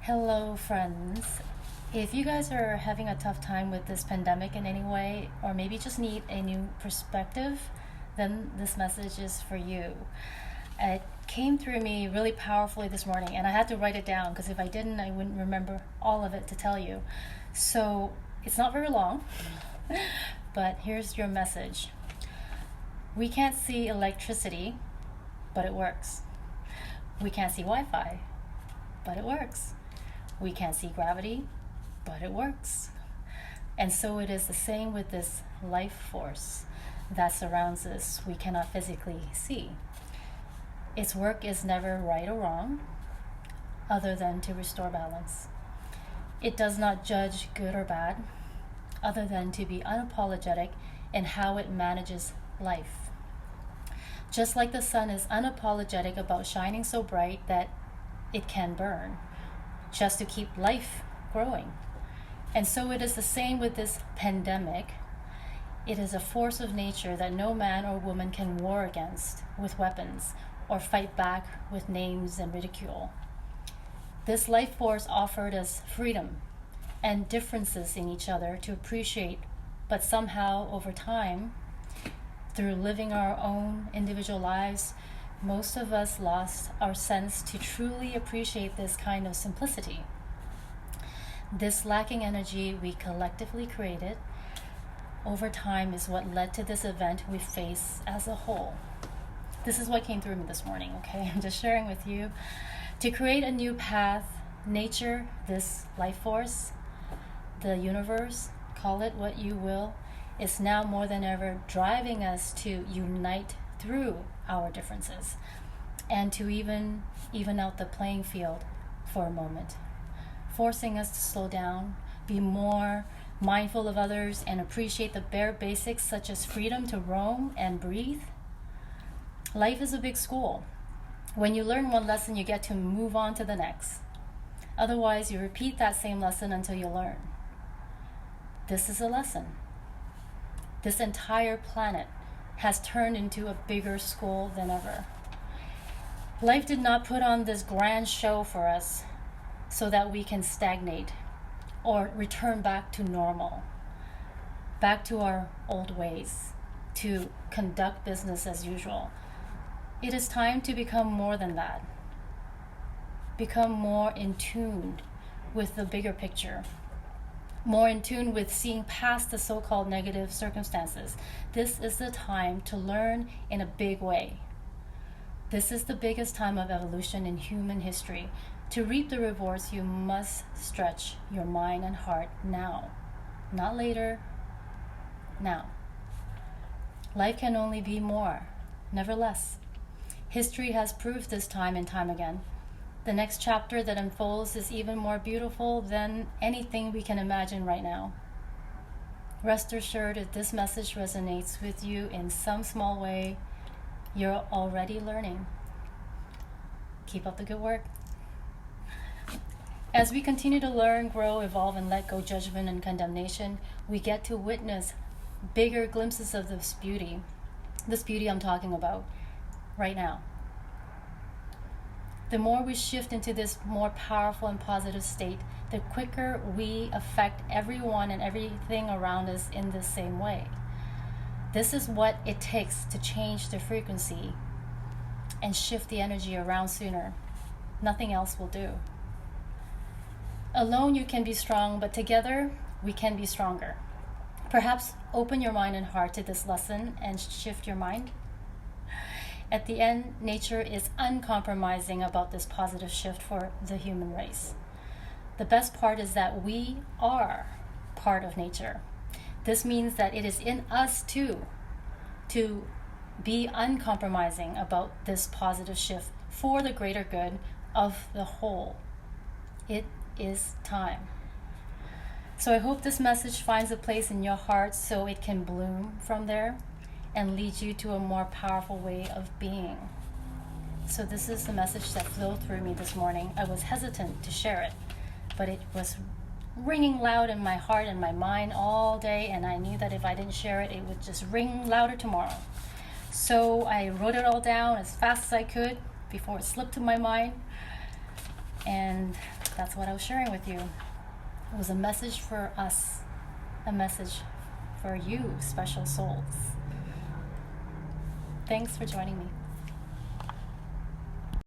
Hello, friends. If you guys are having a tough time with this pandemic in any way, or maybe just need a new perspective, then this message is for you. It came through me really powerfully this morning, and I had to write it down because if I didn't, I wouldn't remember all of it to tell you. So it's not very long, but here's your message. We can't see electricity, but it works. We can't see Wi Fi, but it works. We can't see gravity, but it works. And so it is the same with this life force that surrounds us we cannot physically see. Its work is never right or wrong, other than to restore balance. It does not judge good or bad, other than to be unapologetic in how it manages life. Just like the sun is unapologetic about shining so bright that it can burn, just to keep life growing. And so it is the same with this pandemic. It is a force of nature that no man or woman can war against with weapons or fight back with names and ridicule. This life force offered us freedom and differences in each other to appreciate, but somehow over time, through living our own individual lives, most of us lost our sense to truly appreciate this kind of simplicity. This lacking energy we collectively created over time is what led to this event we face as a whole. This is what came through me this morning, okay? I'm just sharing with you. To create a new path, nature, this life force, the universe, call it what you will, is now more than ever driving us to unite through our differences and to even out the playing field for a moment, forcing us to slow down, be more mindful of others, and appreciate the bare basics such as freedom to roam and breathe. Life is a big school. When you learn one lesson, you get to move on to the next. Otherwise, you repeat that same lesson until you learn. This is a lesson. This entire planet has turned into a bigger school than ever. Life did not put on this grand show for us so that we can stagnate or return back to normal, back to our old ways, to conduct business as usual. It is time to become more than that, become more in tune with the bigger picture, more in tune with seeing past the so-called negative circumstances. This is the time to learn in a big way. This is the biggest time of evolution in human history. To reap the rewards, you must stretch your mind and heart now, not later, now. Life can only be more, never less. History has proved this time and time again. The next chapter that unfolds is even more beautiful than anything we can imagine right now. Rest assured, if this message resonates with you in some small way, you're already learning. Keep up the good work. As we continue to learn, grow, evolve, and let go judgment and condemnation, we get to witness bigger glimpses of this beauty I'm talking about right now. The more we shift into this more powerful and positive state, the quicker we affect everyone and everything around us in the same way. This is what it takes to change the frequency and shift the energy around sooner. Nothing else will do. Alone you can be strong, but together we can be stronger. Perhaps open your mind and heart to this lesson and shift your mind. At the end, nature is uncompromising about this positive shift for the human race. The best part is that we are part of nature. This means that it is in us too to be uncompromising about this positive shift for the greater good of the whole. It is time. So I hope this message finds a place in your heart so it can bloom from there and lead you to a more powerful way of being. So this is the message that flowed through me this morning. I was hesitant to share it, but it was ringing loud in my heart and my mind all day, and I knew that if I didn't share it, it would just ring louder tomorrow. So I wrote it all down as fast as I could before it slipped to my mind, and that's what I was sharing with you. It was a message for us, a message for you, special souls. Thanks for joining me.